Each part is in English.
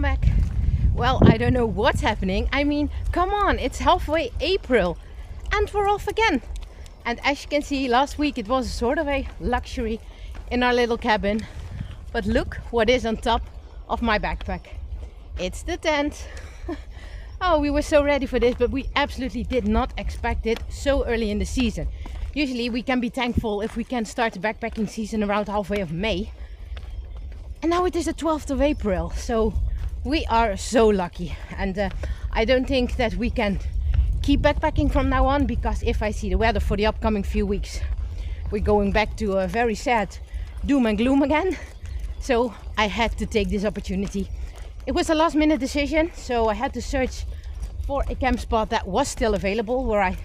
back. Well, I don't know what's happening. I mean, come on, it's halfway April and we're off again. And as you can see, last week it was sort of a luxury in our little cabin. But look what is on top of my backpack. It's the tent. Oh, we were so ready for this, but we absolutely did not expect it so early in the season. Usually we can be thankful if we can start the backpacking season around halfway of May. And now it is the 12th of April, so we are so lucky. And I don't think that we can keep backpacking from now on, because if I see the weather for the upcoming few weeks, we're going back to a very sad doom and gloom again. So I had to take this opportunity. It was a last minute decision, so I had to search for a camp spot that was still available where I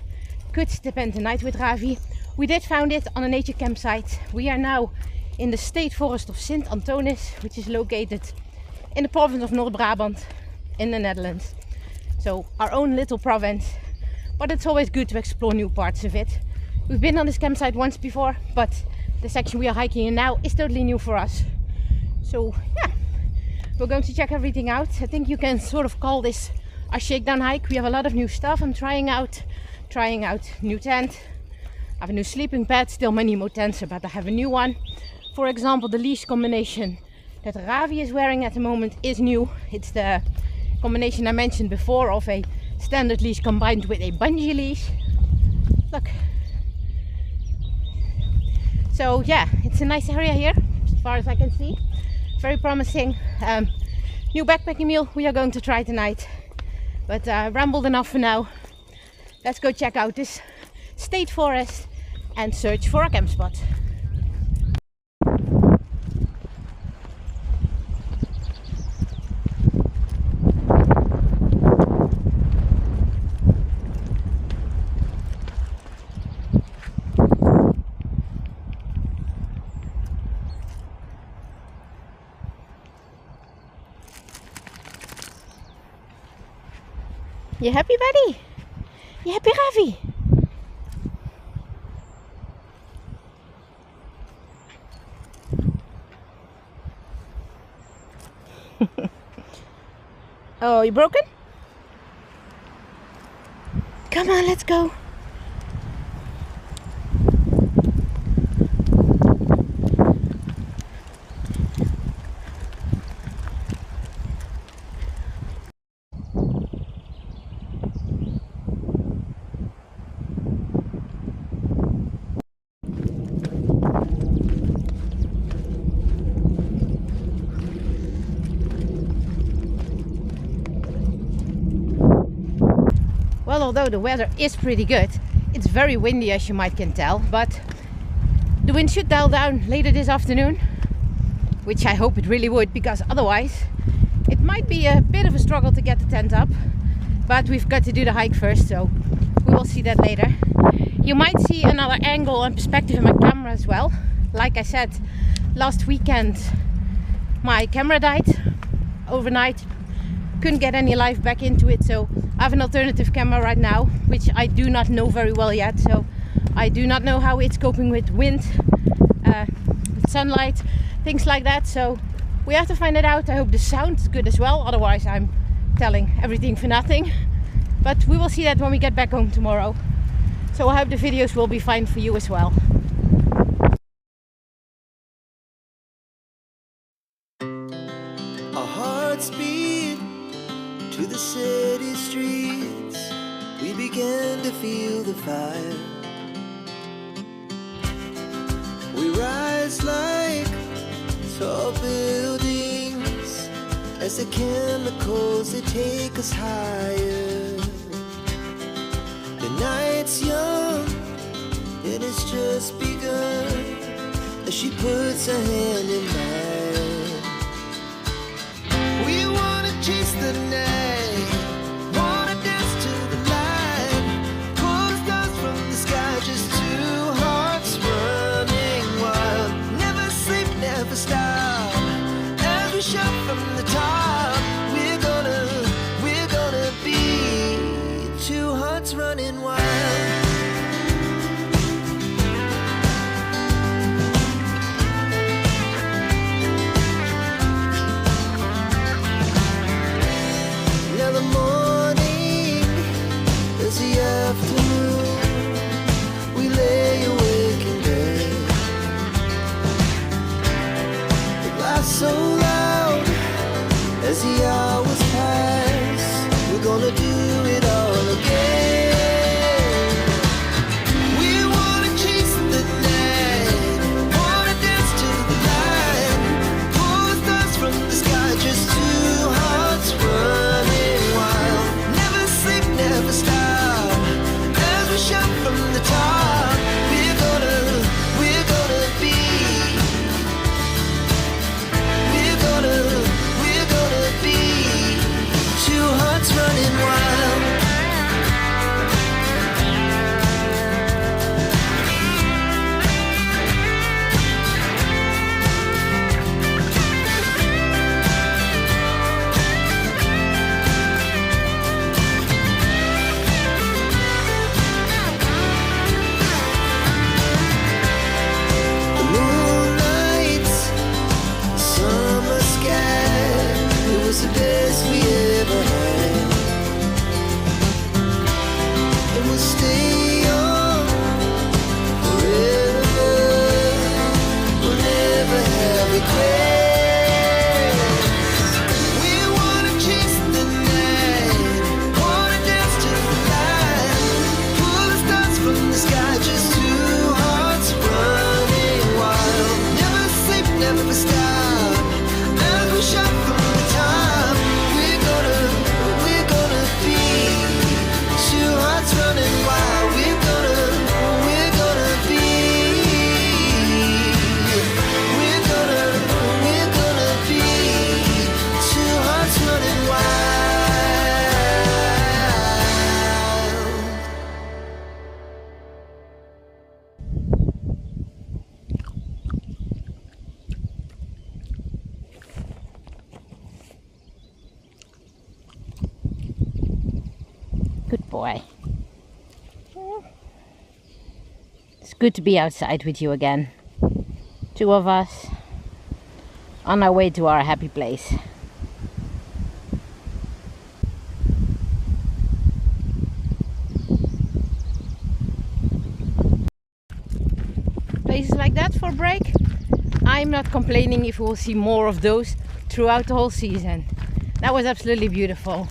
could spend the night with Ravi. We did find it on a nature campsite. We are now in the state forest of Sint Anthonis, which is located in the province of North Brabant in the Netherlands. So our own little province, but it's always good to explore new parts of it. We've been on this campsite once before, but the section we are hiking in now is totally new for us. So yeah, we're going to check everything out. I think you can sort of call this a shakedown hike. We have a lot of new stuff. I'm trying out new tent. I have a new sleeping pad, still many more tents, but I have a new one. For example, the leash combination that Ravi is wearing at the moment is new. It's the combination I mentioned before of a standard leash combined with a bungee leash. Look. So yeah, it's a nice area here as far as I can see. Very promising. New backpacking meal we are going to try tonight. But rambled enough for now. Let's go check out this state forest and search for a camp spot. You happy, buddy? You happy, Ravi? Oh, you broken? Come on, let's go. Well, although the weather is pretty good, it's very windy as you might can tell, but the wind should dial down later this afternoon, which I hope it really would, because otherwise it might be a bit of a struggle to get the tent up. But we've got to do the hike first, so we will see that later. You might see another angle and perspective in my camera as well. Like I said, last weekend my camera died overnight. Couldn't get any life back into it, so I have an alternative camera right now, which I do not know very well yet. So I do not know how it's coping with wind, with sunlight, things like that. So we have to find it out. I hope the sound is good as well, otherwise I'm telling everything for nothing. But we will see that when we get back home tomorrow. So I hope the videos will be fine for you as well. Our hearts beat to the city streets, we began to feel the fire. We rise like tall buildings as the chemicals, they take us higher. The night's young and it's just begun as she puts her hand in mine. We wanna chase the night, wanna dance to the light, pull the stars from the sky, just two hearts running wild. Never sleep, never stop, as we shout from the top. We're gonna be two hearts running wild. boy. It's good to be outside with you again. Two of us on our way to our happy place. Places like that for a break, I'm not complaining if we'll see more of those throughout the whole season. That was absolutely beautiful.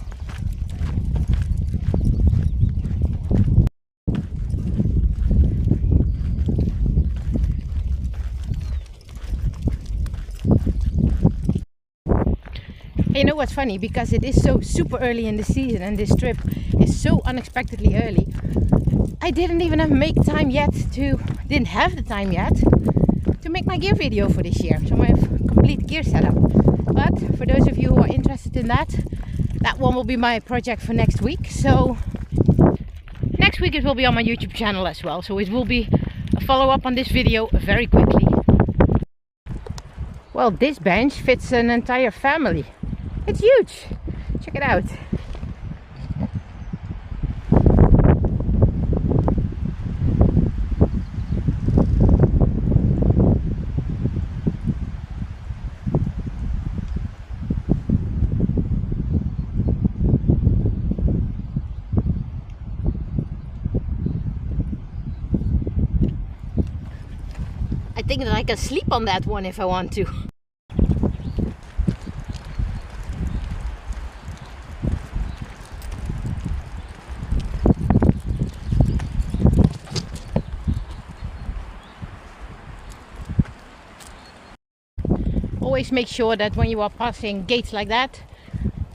You know what's funny, because it is so super early in the season and this trip is so unexpectedly early, I didn't even have the time yet to make my gear video for this year. So I have complete gear setup. But for those of you who are interested in that one will be my project for next week. So next week it will be on my YouTube channel as well. So it will be a follow-up on this video very quickly. Well, this bench fits an entire family. It's huge. Check it out. I think that I can sleep on that one if I want to. Always make sure that when you are passing gates like that,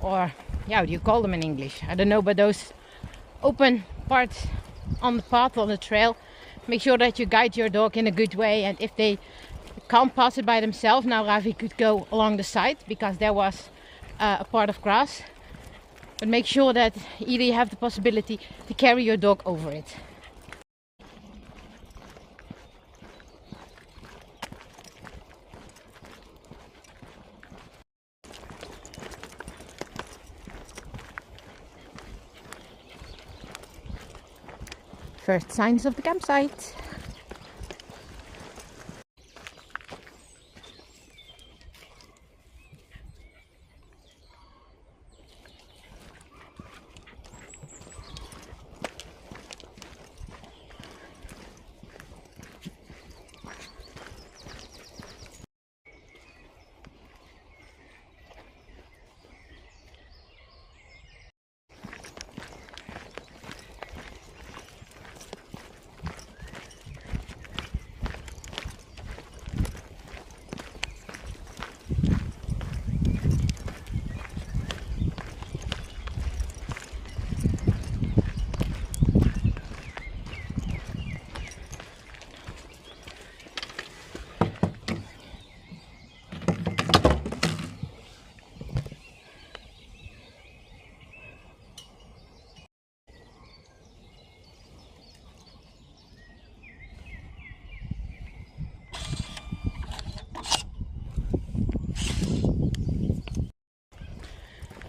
or yeah, what do you call them in English? I don't know, but those open parts on the path, on the trail, make sure that you guide your dog in a good way. And if they can't pass it by themselves, now Ravi could go along the side because there was a part of grass. But make sure that either you have the possibility to carry your dog over it. First signs of the campsite.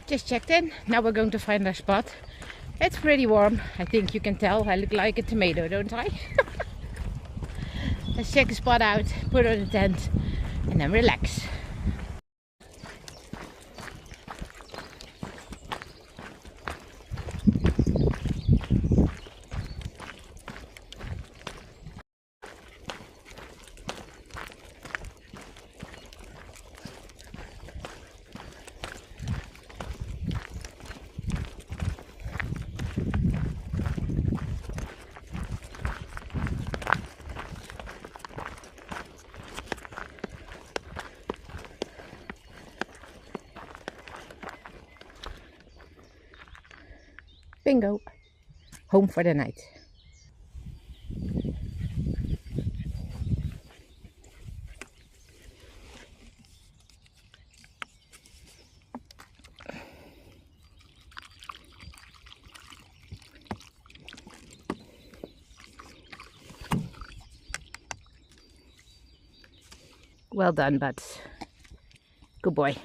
Just checked in. Now we're going to find our spot. It's pretty warm. I think you can tell I look like a tomato, don't I? Let's check the spot out, put on the tent, and then relax. Bingo! Home for the night. Well done, Buds. Good boy.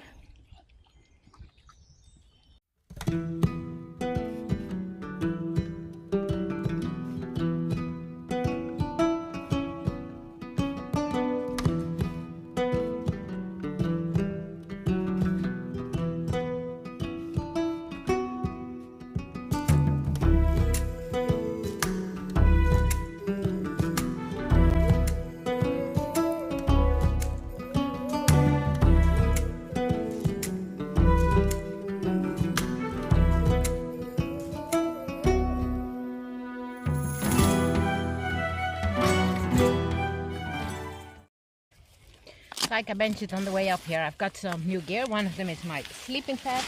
Like I mentioned on the way up here, I've got some new gear. One of them is my sleeping pad.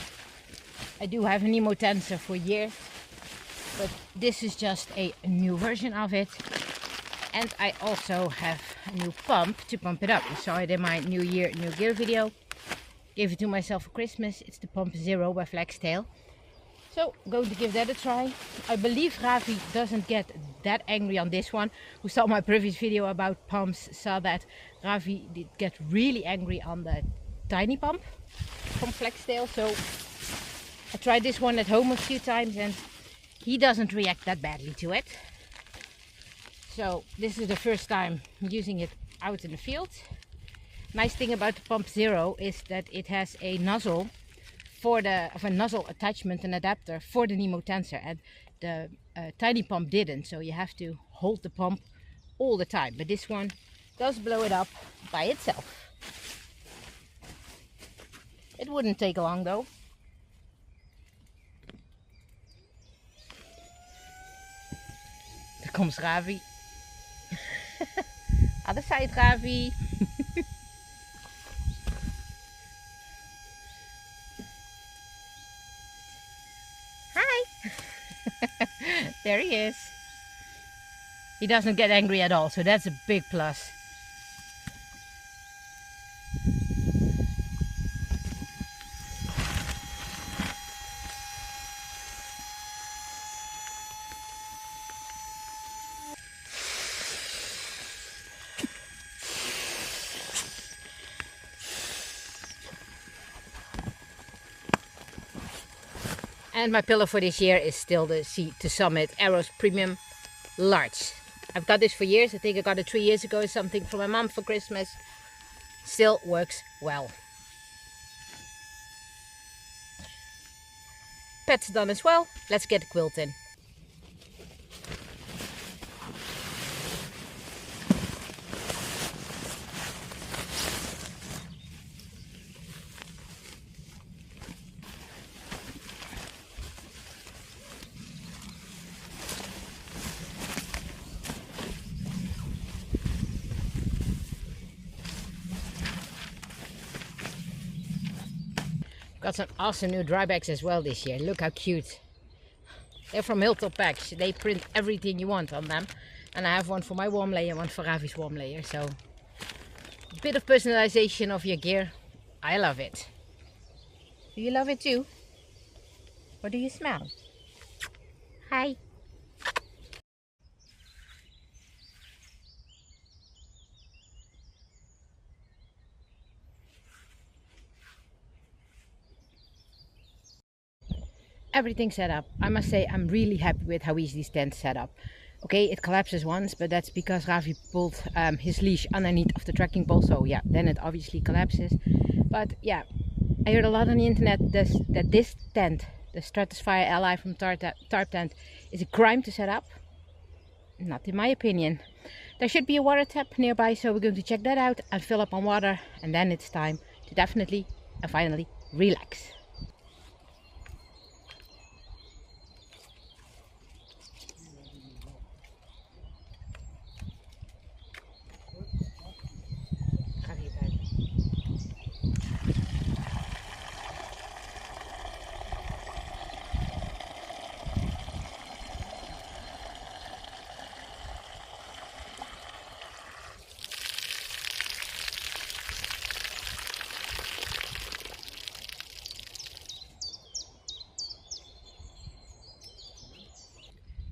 I do have a Nemo Tensor for years, but this is just a new version of it. And I also have a new pump to pump it up. You saw it in my New Year, New Gear video. Gave it to myself for Christmas. It's the Pump Zero by Flextail. So I'm going to give that a try. I believe Ravi doesn't get that angry on this one. Who saw my previous video about pumps saw that Ravi did get really angry on the tiny pump from Flextail. So I tried this one at home a few times and he doesn't react that badly to it. So this is the first time using it out in the field. Nice thing about the Pump Zero is that it has a nozzle a nozzle attachment and adapter for the Nemo Tensor, and the tiny pump didn't, so you have to hold the pump all the time. But this one does blow it up by itself. It wouldn't take long though. There comes Ravi. Other side, Ravi. There he is. He doesn't get angry at all, so that's a big plus. And my pillow for this year is still the Sea to Summit Aeros Premium Large. I've got this for years. I think I got it 3 years ago or something from my mom for Christmas. Still works well. Pet's done as well. Let's get the quilt in. Got some awesome new dry bags as well this year. Look how cute. They're from Hilltop Packs. They print everything you want on them. And I have one for my warm layer, one for Ravi's warm layer. So a bit of personalization of your gear. I love it. Do you love it too? Or do you smell? Hi. Everything set up. I must say I'm really happy with how easy this tent set up. Okay, it collapses once, but that's because Ravi pulled his leash underneath of the trekking pole, so yeah, then it obviously collapses. But yeah, I heard a lot on the internet that this tent, the Stratosphere Ally from Tarp Tent, is a crime to set up. Not in my opinion. There should be a water tap nearby, so we're going to check that out and fill up on water, and then it's time to definitely and finally relax.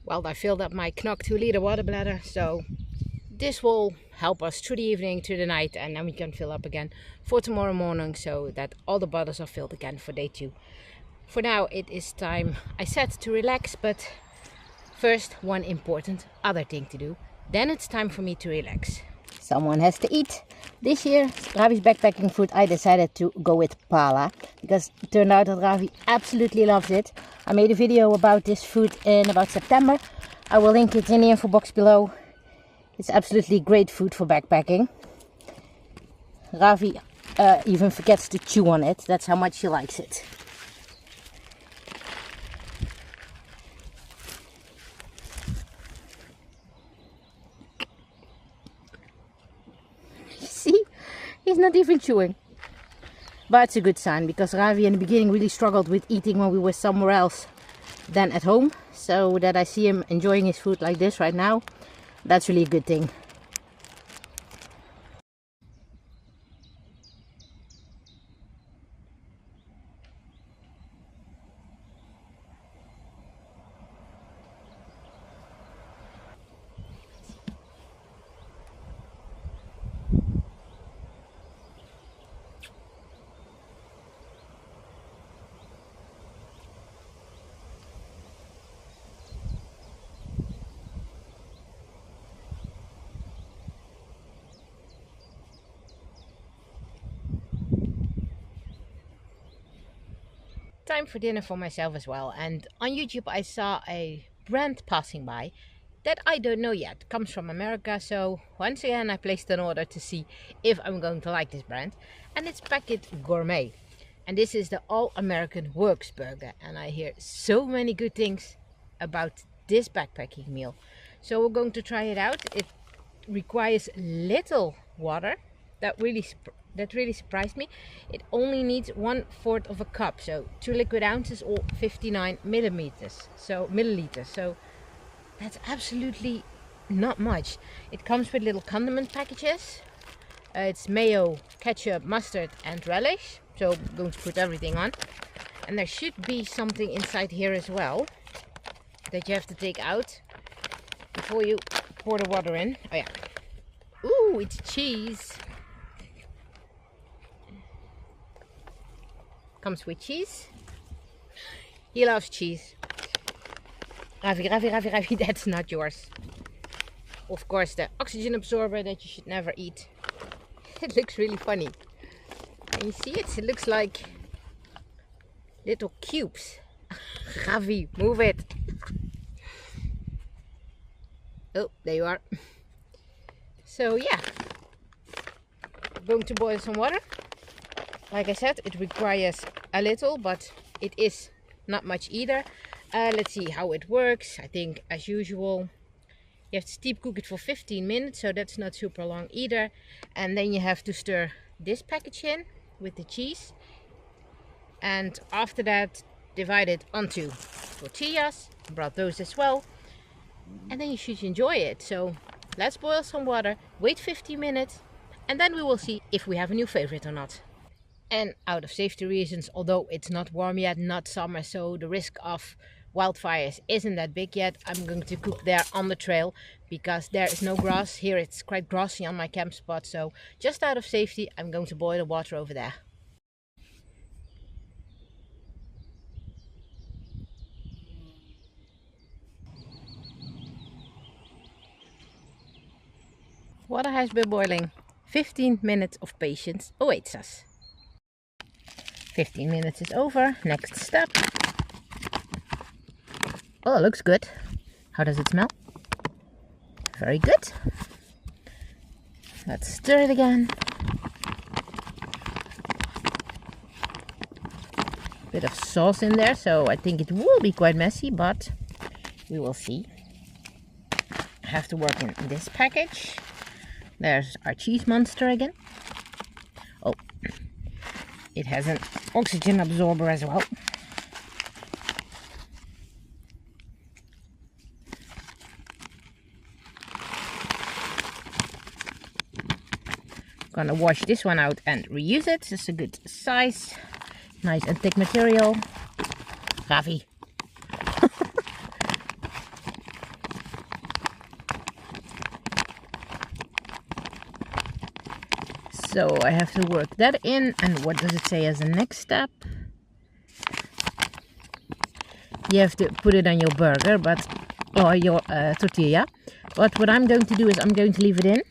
Well, I filled up my Knock 2-liter water bladder, so this will help us through the evening, through the night, and then we can fill up again for tomorrow morning so that all the bottles are filled again for day 2. For now, it is time, I said, to relax, but first one important other thing to do. Then it's time for me to relax. Someone has to eat. This year, Ravi's backpacking food, I decided to go with pala, because it turned out that Ravi absolutely loves it. I made a video about this food in about September. I will link it in the info box below. It's absolutely great food for backpacking. Ravi even forgets to chew on it. That's how much he likes it. He's not even chewing. But it's a good sign, because Ravi in the beginning really struggled with eating when we were somewhere else than at home. So that I see him enjoying his food like this right now, that's really a good thing. Time for dinner for myself as well, and on YouTube I saw a brand passing by that I don't know yet. It comes from America, so once again I placed an order to see if I'm going to like this brand, and it's Packet Gourmet, and this is the All-American Works burger, and I hear so many good things about this backpacking meal, so we're going to try it out. It requires little water. That really surprised me. It only needs 1/4 of a cup, so 2 liquid ounces or 59 milliliters. So that's absolutely not much. It comes with little condiment packages. It's mayo, ketchup, mustard, and relish. So I'm going to put everything on, and there should be something inside here as well that you have to take out before you pour the water in. Oh yeah. Ooh, it's cheese. Comes with cheese. He loves cheese. Ravi, that's not yours. Of course, the oxygen absorber that you should never eat. It looks really funny. Can you see it? It looks like little cubes. Ravi, move it. Oh, there you are. So yeah, I'm going to boil some water. Like I said, it requires a little, but it is not much either. Let's see how it works. I think, as usual, you have to steep cook it for 15 minutes, so that's not super long either. And then you have to stir this package in with the cheese. And after that, divide it onto tortillas. I brought those as well. And then you should enjoy it. So let's boil some water, wait 15 minutes, and then we will see if we have a new favorite or not. And out of safety reasons, although it's not warm yet, not summer, so the risk of wildfires isn't that big yet, I'm going to cook there on the trail, because there is no grass. Here it's quite grassy on my camp spot, so just out of safety, I'm going to boil the water over there. Water has been boiling. 15 minutes of patience awaits us. 15 minutes is over. Next step. Oh, it looks good. How does it smell? Very good. Let's stir it again. Bit of sauce in there, so I think it will be quite messy, but we will see. I have to work in this package. There's our cheese monster again. Oh, it has an oxygen absorber as well. Gonna wash this one out and reuse it. It's a good size, nice and thick material. Ravi. So I have to work that in, and what does it say as the next step? You have to put it on your burger, or your tortilla. But what I'm going to do is I'm going to leave it in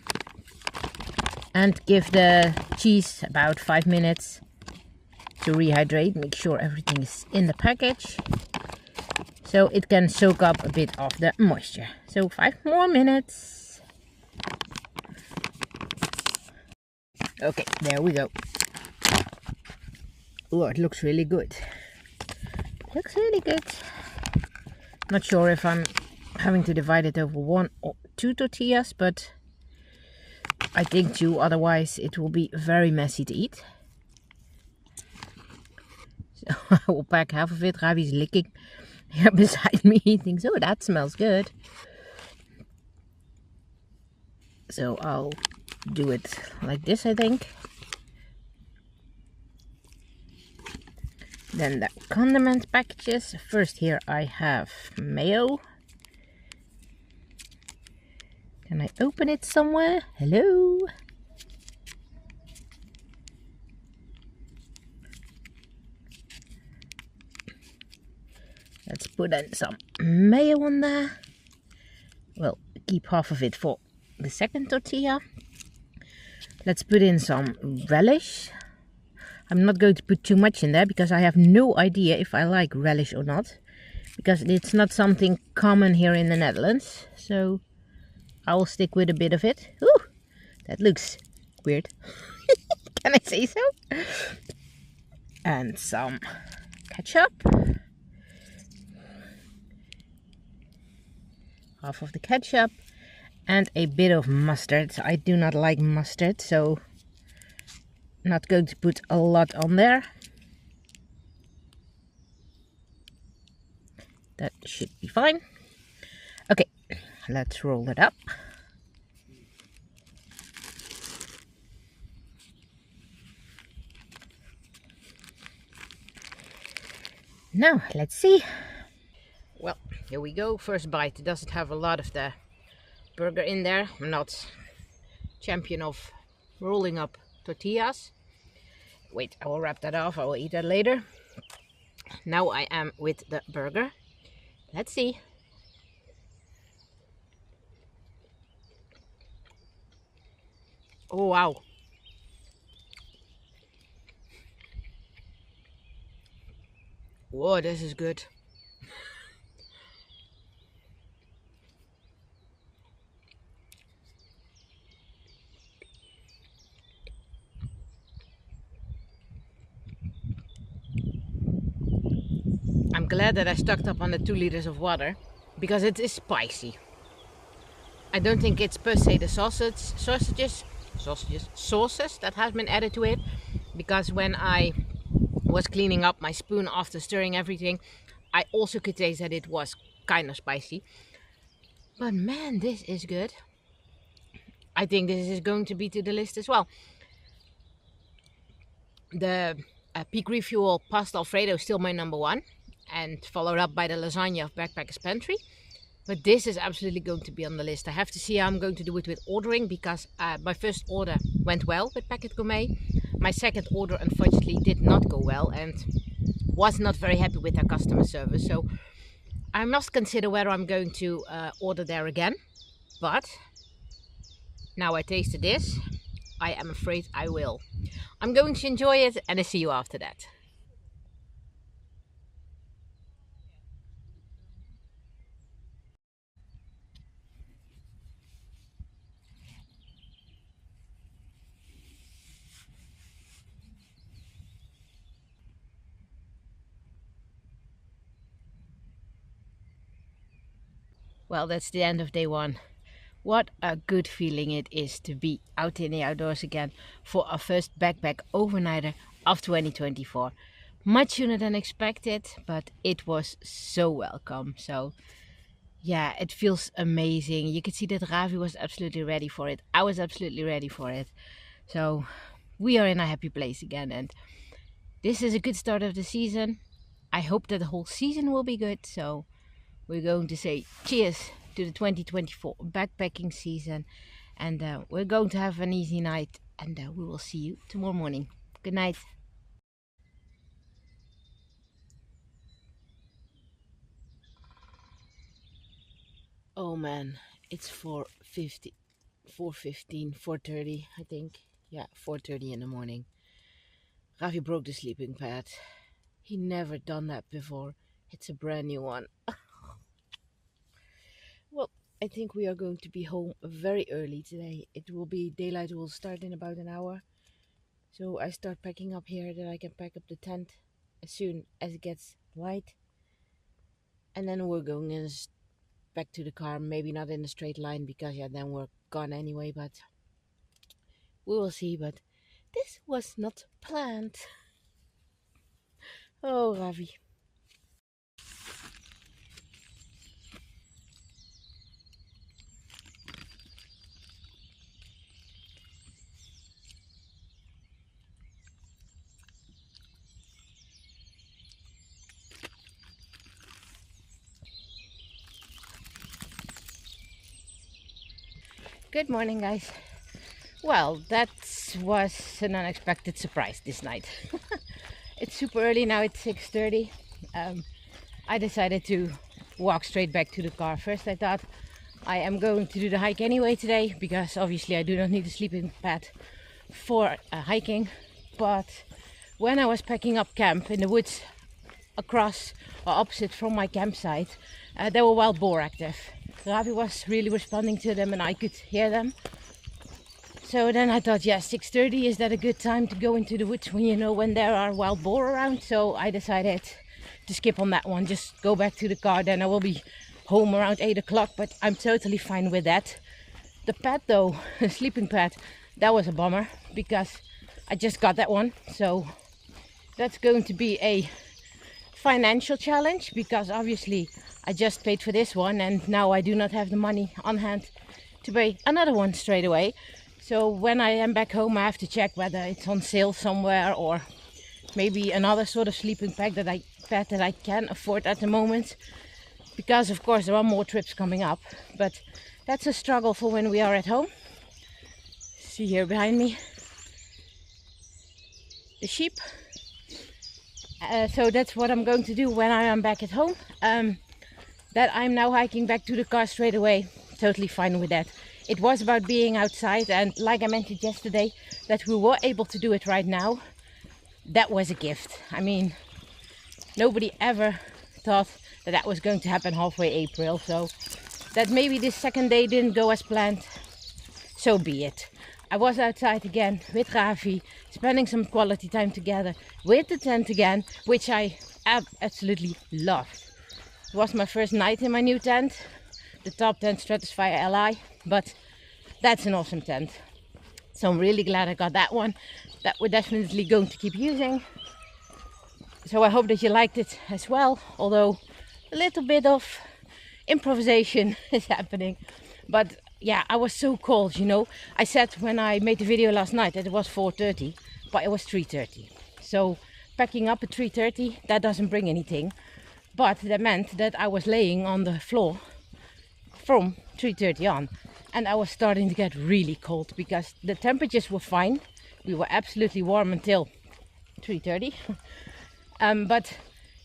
and give the cheese about 5 minutes to rehydrate. Make sure everything is in the package, so it can soak up a bit of the moisture. So 5 more minutes. Okay, there we go. Oh, it looks really good. Looks really good. Not sure if I'm having to divide it over 1 or 2 tortillas, but I think too, otherwise it will be very messy to eat. So I will pack half of it. Ravi's licking here beside me, eating. So that smells good. So I'll do it like this, I think. Then the condiment packages. First here I have mayo. Can I open it somewhere? Hello? Let's put in some mayo on there. We'll keep half of it for the second tortilla. Let's put in some relish. I'm not going to put too much in there because I have no idea if I like relish or not. Because it's not something common here in the Netherlands. So I will stick with a bit of it. Ooh, that looks weird. Can I say so? And some ketchup. Half of the ketchup. And a bit of mustard. I do not like mustard, so not going to put a lot on there. That should be fine. Okay, let's roll it up. Now, let's see. Well, here we go. First bite. It doesn't have a lot of the burger in there. I'm not champion of rolling up tortillas. Wait, I will wrap that off. I will eat that later. Now I am with the burger. Let's see. Oh, wow. Whoa, this is good. I'm glad that I stocked up on the 2 liters of water because it is spicy. I don't think it's per se the sauces that has been added to it, because when I was cleaning up my spoon after stirring everything, I also could taste that it was kind of spicy. But man, this is good. I think this is going to be to the list as well. The Peak Refuel Pasta Alfredo is still my number 1, and followed up by the lasagna of Backpackers Pantry. But this is absolutely going to be on the list. I have to see how I'm going to do it with ordering, because my first order went well with Packet Gourmet. My second order unfortunately did not go well and was not very happy with their customer service. So I must consider whether I'm going to order there again. But now I tasted this, I am afraid I will. I'm going to enjoy it, and I see you after that. Well, that's the end of day 1. What a good feeling it is to be out in the outdoors again for our first backpack overnighter of 2024. Much sooner than expected, but it was so welcome. So yeah, it feels amazing. You could see that Ravi was absolutely ready for it. I was absolutely ready for it. So we are in a happy place again, and this is a good start of the season. I hope that the whole season will be good. So we're going to say cheers to the 2024 backpacking season, and we're going to have an easy night, and we will see you tomorrow morning. Good night. Oh man, it's 4:50, 4:15, 4:30, I think. Yeah, 4:30 in the morning. Ravi broke the sleeping pad. He never done that before. It's a brand new one. Well, I think we are going to be home very early today. It will be, daylight will start in about an hour. So I start packing up here, that I can pack up the tent as soon as it gets light. And then we're going back to the car, maybe not in a straight line, because yeah, then we're gone anyway, but We will see, but this was not planned. Oh, Ravi. Good morning, guys. Well, that was an unexpected surprise this night. It's super early now, it's 6:30. I decided to walk straight back to the car. First I thought I am going to do the hike anyway today, because obviously I do not need a sleeping pad for hiking. But when I was packing up camp in the woods across or opposite from my campsite, there were wild boar active. Ravi was really responding to them and I could hear them. So then I thought, yeah, 6:30, is that a good time to go into the woods when there are wild boar around? So I decided to skip on that one, just go back to the car. Then I will be home around 8 o'clock, but I'm totally fine with that. The pad though, the sleeping pad, that was a bummer because I just got that one. So that's going to be a financial challenge, because obviously I just paid for this one and now I do not have the money on hand to pay another one straight away. So when I am back home, I have to check whether it's on sale somewhere, or maybe another sort of sleeping pad that I can afford at the moment, because of course there are more trips coming up. But that's a struggle for when we are at home. See here behind me the sheep. So that's what I'm going to do when I am back at home. That I'm now hiking back to the car straight away, totally fine with that. It was about being outside, and like I mentioned yesterday, that we were able to do it right now. That was a gift. I mean, nobody ever thought that that was going to happen halfway April. So that maybe this second day didn't go as planned, so be it. I was outside again with Ravi, spending some quality time together with the tent again, which I absolutely loved. It was my first night in my new tent, the top tent Stratosphere Li, but that's an awesome tent. So I'm really glad I got that one, that we're definitely going to keep using. So I hope that you liked it as well, although a little bit of improvisation is happening. But yeah, I was so cold, I said when I made the video last night that it was 4:30, but it was 3:30. So packing up at 3:30, that doesn't bring anything. But that meant that I was laying on the floor from 3:30 on. And I was starting to get really cold because the temperatures were fine. We were absolutely warm until 3:30. But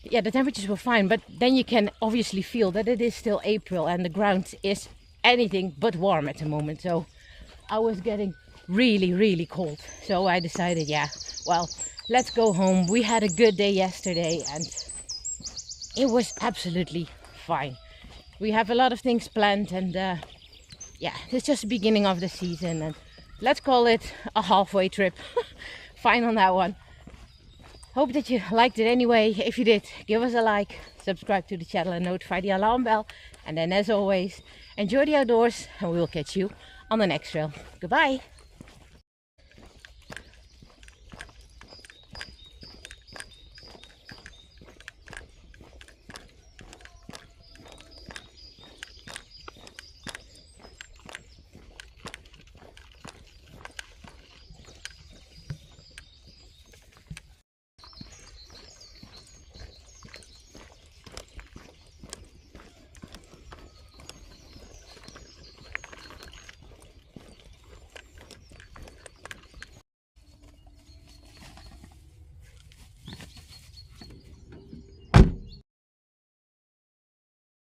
yeah, the temperatures were fine. But then you can obviously feel that it is still April and the ground is anything but warm at the moment. So I was getting really, really cold. So I decided, yeah, well, let's go home. We had a good day yesterday and it was absolutely fine. We have a lot of things planned, and yeah, it's just the beginning of the season, and let's call it a halfway trip. Fine on that one. Hope that you liked it anyway. If you did, give us a like, subscribe to the channel and notify the alarm bell. And then as always, enjoy the outdoors and we will catch you on the next trail. Goodbye.